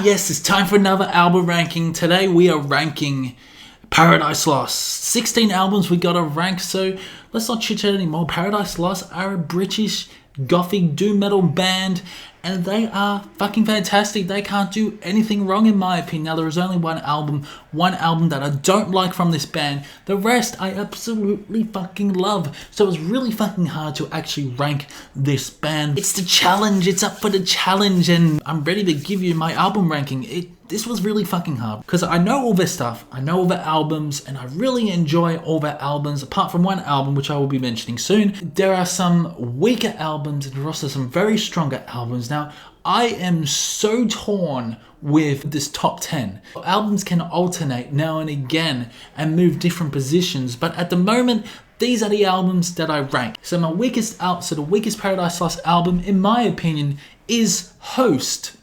Yes, it's time for another album ranking. Today we are ranking Paradise Lost. 16 albums we gotta rank, so let's not chit chat anymore. Paradise Lost are a British Gothic doom metal band, and they are fucking fantastic. They can't do anything wrong in my opinion. Now there is only one album that I don't like from this band. The rest I absolutely fucking love. So it's really fucking hard to actually rank this band. It's the challenge, it's up for the challenge, and I'm ready to give you my album ranking. This was really fucking hard because I know all their stuff, I know all their albums, and I really enjoy all their albums apart from one album which I will be mentioning soon. There are some weaker albums and there are also some very stronger albums. Now, I am so torn with this top 10. Albums can alternate now and again and move different positions, but at the moment, these are the albums that I rank. So the weakest Paradise Lost album, in my opinion, is Host.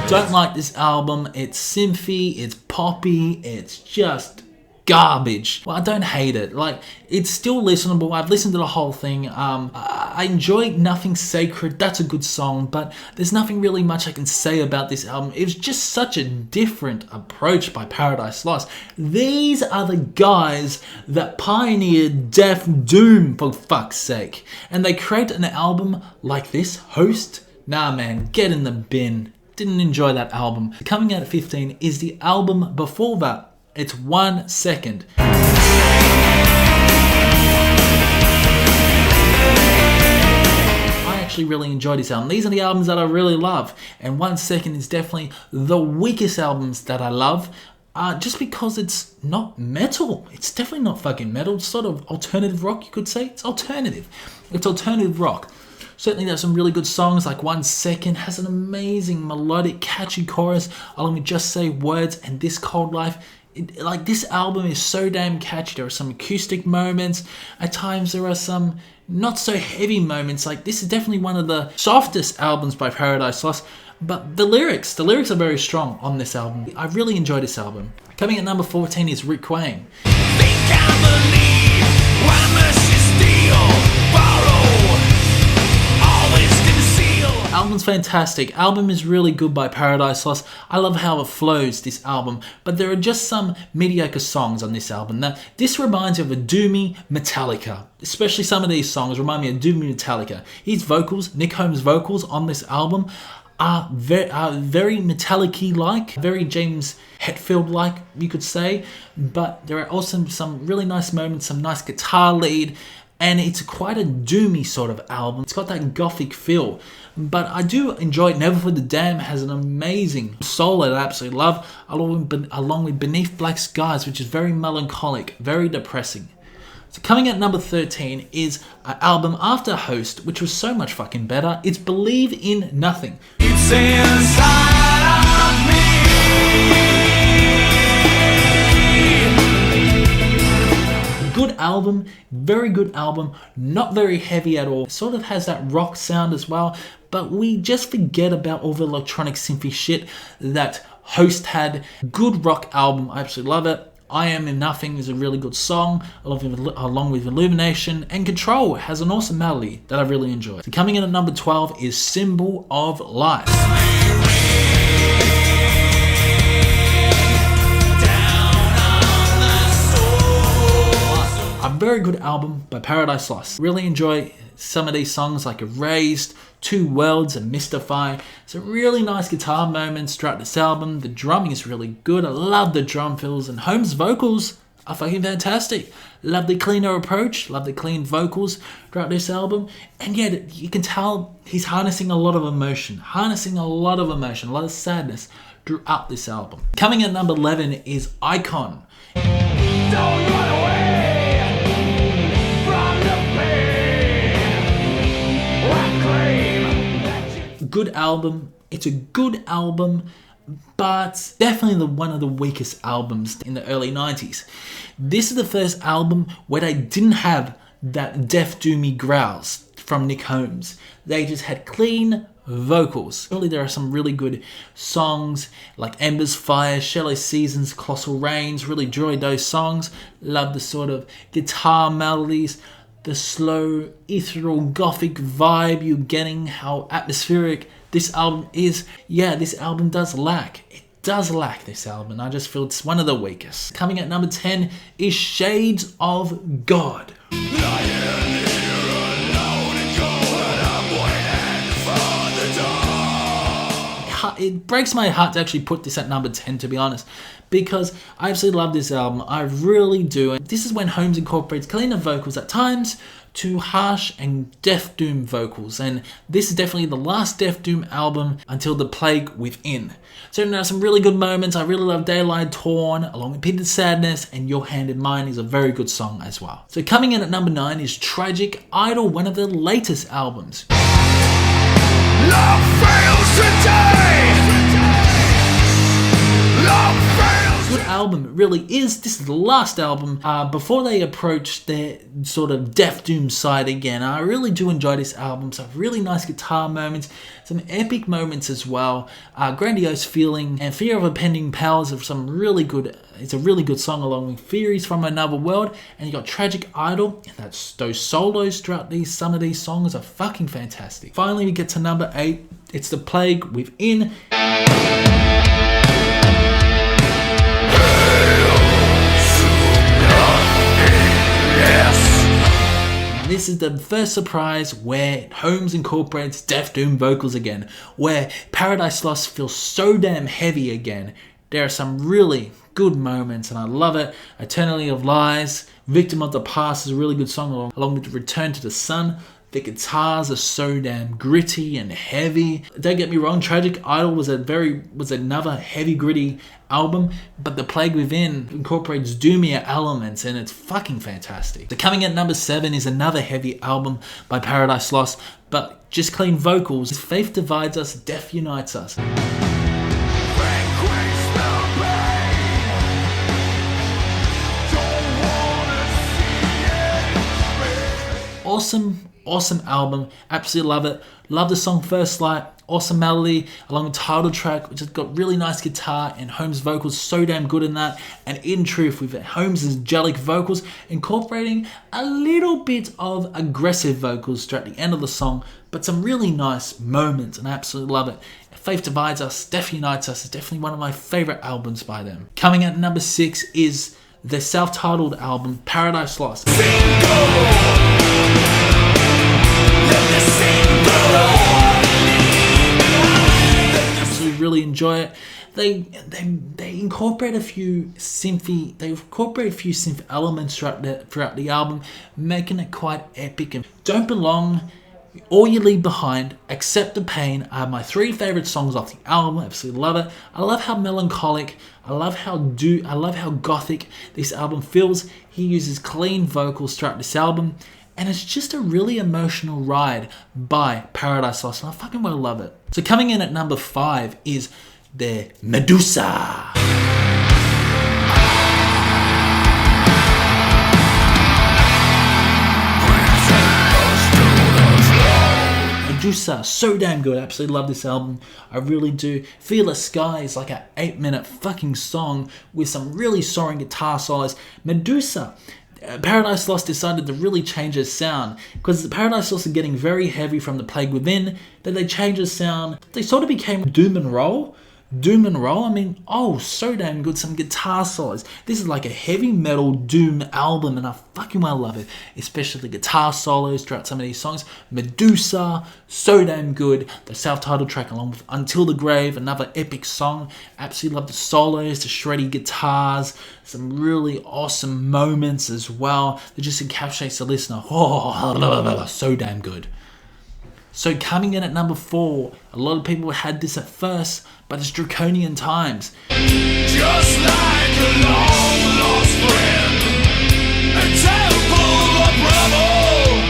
Don't like this album. It's synthy, it's poppy, it's just garbage. Well, I don't hate it. Like, it's still listenable. I've listened to the whole thing. I enjoy Nothing Sacred. That's a good song, but there's nothing really much I can say about this album. It was just such a different approach by Paradise Lost. These are the guys that pioneered Death Doom, for fuck's sake. And they create an album like this, Host? Nah, man, get in the bin. Didn't enjoy that album. Coming out at 15 is the album before that. It's 1 Second. I actually really enjoyed this album. These are the albums that I really love. And 1 Second is definitely the weakest albums that I love. Just because it's not metal. It's definitely not fucking metal. It's sort of alternative rock, you could say. It's alternative. It's alternative rock. Certainly there's some really good songs, like 1 Second has an amazing melodic catchy chorus along with Just Say Words and This Cold Life. This album is so damn catchy. There are some acoustic moments. At times there are some not so heavy moments. Like, this is definitely one of the softest albums by Paradise Lost. But the lyrics are very strong on this album. I really enjoy this album. Coming at number 14 is Rick Wayne. Album's fantastic. Album is really good by Paradise Lost. I love how it flows, this album, but there are just some mediocre songs on this album. Now, this reminds me of a doomy Metallica. Especially some of these songs remind me of doomy Metallica. His vocals, Nick Holmes' vocals on this album are very Metallic-y like, very James Hetfield like, you could say, but there are also some really nice moments, some nice guitar lead, and it's quite a doomy sort of album. It's got that gothic feel. But I do enjoy it. Never for the Damned has an amazing solo that I absolutely love, along with Beneath Black Skies, which is very melancholic, very depressing. So coming at number 13 is an album after Host, which was so much fucking better. It's Believe in Nothing. It's inside of me. Good album, very good album, not very heavy at all. Sort of has that rock sound as well, but we just forget about all the electronic synthy shit that Host had. Good rock album, I absolutely love it. I Am in Nothing is a really good song, along with Illumination, and Control has an awesome melody that I really enjoy. So coming in at number 12 is Symbol of Life. A very good album by Paradise Lost. Really enjoy some of these songs like Erased, Two Worlds, and Mystify. Some really nice guitar moments throughout this album. The drumming is really good. I love the drum fills, and Holmes' vocals are fucking fantastic. Love the cleaner approach, love the clean vocals throughout this album. And yet you can tell he's harnessing a lot of emotion, a lot of sadness throughout this album. Coming at number 11 is Icon. Don't run away! Good album. It's a good album, but definitely one of the weakest albums in the early 90s. This is the first album where they didn't have that death doomy growls from Nick Holmes. They just had clean vocals. Really, there are some really good songs like Ember's Fire, Shallow Seasons, Colossal Rains. Really enjoyed those songs. Love the sort of guitar melodies. the slow, ethereal, gothic vibe you're getting, how atmospheric this album is. Yeah, this album does lack. It does lack this album, and I just feel it's one of the weakest. Coming at number 10 is Shades of God. It breaks my heart to actually put this at number 10, to be honest, because I absolutely love this album. I really do. And this is when Holmes incorporates cleaner vocals at times to harsh and Death Doom vocals, and this is definitely the last Death Doom album until The Plague Within. So there are some really good moments. I really love Daylight Torn, along with Peter's Sadness, and Your Hand in Mine is a very good song as well. So coming in at number 9 is Tragic Idol, one of the latest albums. Love fails today. Love fails. Good album, it really is. This is the last album before they approach their sort of Death Doom side again. I really do enjoy this album. Some really nice guitar moments, some epic moments as well. Grandiose feeling and Fear of Impending Powers of some really good. It's a really good song, along with Theories from Another World, and you got Tragic Idol, and that's those solos throughout some of these songs are fucking fantastic. Finally, we get to number 8. It's The Plague Within. This is the first surprise where Holmes incorporates Death Doom vocals again, where Paradise Lost feels so damn heavy again. There are some really good moments, and I love it. Eternity of Lies, Victim of the Past is a really good song, along with Return to the Sun. The guitars are so damn gritty and heavy. Don't get me wrong, Tragic Idol was another heavy, gritty album, but The Plague Within incorporates doomier elements, and it's fucking fantastic. So coming at number 7 is another heavy album by Paradise Lost, but just clean vocals. Faith divides us, death unites us. Awesome album. Absolutely love it. Love the song First Light. Awesome melody, along with title track, which has got really nice guitar, and Holmes' vocals so damn good in that. And in truth, with Holmes' angelic vocals, incorporating a little bit of aggressive vocals throughout the end of the song, but some really nice moments, and I absolutely love it. Faith Divides Us, Death Unites Us is definitely one of my favorite albums by them. Coming at number 6 is the self-titled album Paradise Lost. Absolutely really enjoy it. They incorporate a few synth elements throughout the album, making it quite epic. And Don't Belong, All You Leave Behind, Accept the Pain are my 3 favorite songs off the album. I absolutely love it. I love how melancholic, I love how gothic this album feels. He uses clean vocals throughout this album, and it's just a really emotional ride by Paradise Lost, and I fucking well love it. So coming in at number 5 is their Medusa. Medusa, so damn good. I absolutely love this album. I really do. Fearless Sky is like an 8-minute fucking song with some really soaring guitar solos. Medusa, Paradise Lost decided to really change its sound, because Paradise Lost are getting very heavy from The Plague Within. Then they changed the sound. They sort of became doom and roll. I mean, so damn good. Some guitar solos. This is like a heavy metal doom album, and I fucking well love it. Especially the guitar solos throughout some of these songs. Medusa, so damn good. The self-titled track, along with Until the Grave, another epic song. Absolutely love the solos, the shreddy guitars, some really awesome moments as well that just encapsulates the listener. So damn good. So coming in at number 4, a lot of people had this at first, but it's Draconian Times. Just like a long lost friend, a temple of rebel.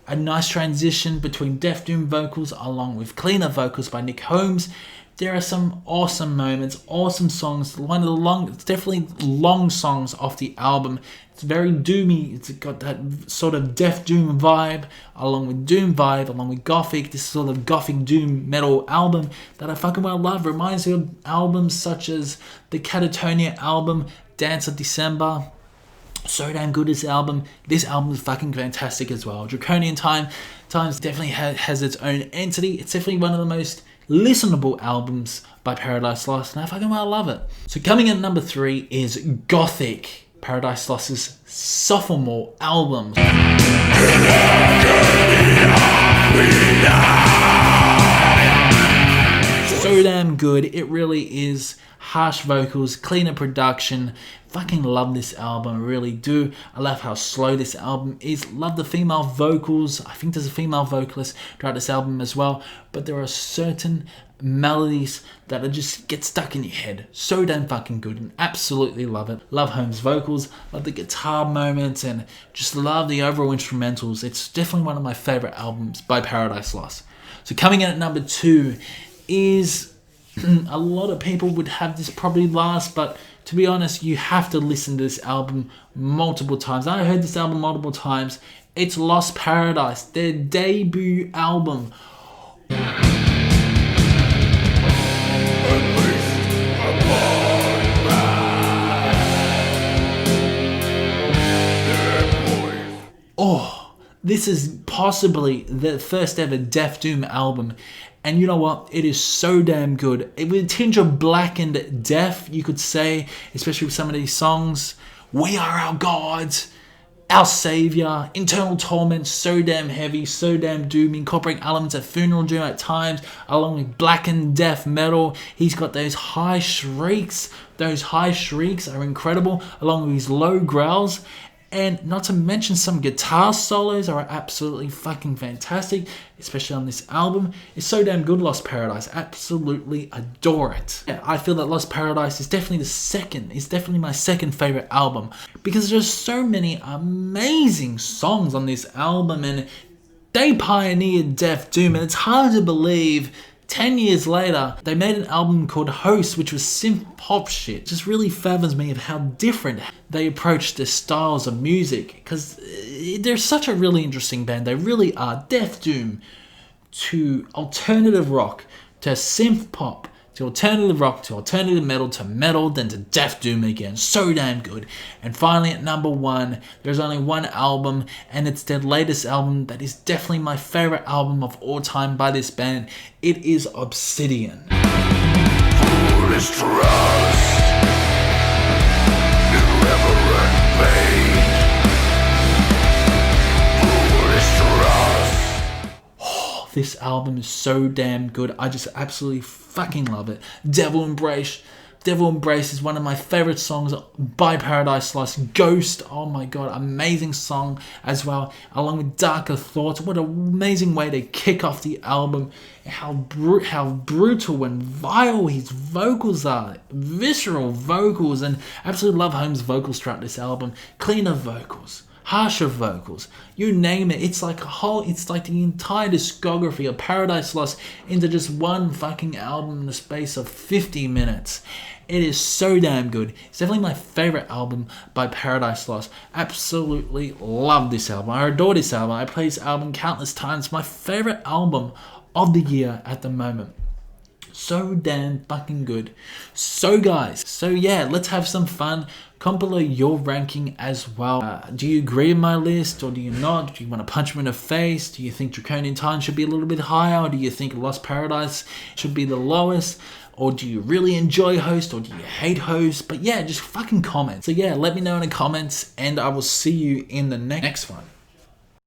A nice transition between Death Doom vocals along with cleaner vocals by Nick Holmes. There are some awesome moments, awesome songs. It's definitely long songs off the album. It's very doomy. It's got that sort of Death Doom vibe, along with Doom vibe, along with Gothic. This sort of Gothic Doom metal album that I fucking well love. Reminds me of albums such as the Catatonia album, Dance of December. So damn good, this album. This album is fucking fantastic as well. Draconian Times definitely has its own entity. It's definitely one of the most listenable albums by Paradise Lost, and I fucking well love it. So coming in at number 3 is Gothic, Paradise Lost's sophomore album. So damn good. It really is. Harsh vocals, cleaner production. Fucking love this album, I really do. I love how slow this album is. Love the female vocals. I think there's a female vocalist throughout this album as well. But there are certain melodies that are just get stuck in your head. So damn fucking good, and absolutely love it. Love Holmes' vocals, love the guitar moments, and just love the overall instrumentals. It's definitely one of my favorite albums by Paradise Lost. So coming in at number 2 is a lot of people would have this probably last, but to be honest, you have to listen to this album multiple times. I heard this album multiple times. It's Lost Paradise, their debut album. Oh, this is possibly the first ever Death Doom album. And you know what? It is so damn good. It with a tinge of black and death, you could say, especially with some of these songs. We Are Our Gods, Our Savior, Internal Torment, so damn heavy, so damn doom, incorporating elements of funeral doom at times, along with black and death metal. He's got those high shrieks. Those high shrieks are incredible, along with his low growls. And not to mention some guitar solos are absolutely fucking fantastic, especially on this album. It's so damn good, Lost Paradise. Absolutely adore it. Yeah, I feel that Lost Paradise is definitely my second favorite album, because there's so many amazing songs on this album, and they pioneered Death Doom, and it's hard to believe 10 years later, they made an album called Host, which was synth pop shit. It just really fathoms me of how different they approach their styles of music, because they're such a really interesting band. They really are. Death Doom to alternative rock to synth pop to alternative rock to alternative metal, then to Death Doom again. So damn good. And finally at number 1, there's only one album, and it's their latest album that is definitely my favorite album of all time by this band. It is Obsidian. Foolish trust, irreverent pain. Foolish trust. This album is so damn good. I just absolutely fucking love it. Devil Embrace is one of my favorite songs by Paradise Lost. Ghost, oh my god, amazing song as well, along with Darker Thoughts. What an amazing way to kick off the album. How brutal and vile his vocals are. Visceral vocals, and absolutely love Holmes' vocals throughout this album. Cleaner vocals, harsher vocals, you name it. It's like the entire discography of Paradise Lost into just one fucking album in the space of 50 minutes. It is so damn good. It's definitely my favorite album by Paradise Lost. Absolutely love this album. I adore this album. I play this album countless times. My favorite album of the year at the moment. So damn fucking good. So guys, let's have some fun. Comment below your ranking as well. Do you agree with my list, or do you not? Do you want to punch me in the face? Do you think Draconian Times should be a little bit higher? Or do you think Lost Paradise should be the lowest? Or do you really enjoy Host, or do you hate Host? But yeah, just fucking comment. So yeah, let me know in the comments, and I will see you in the next one.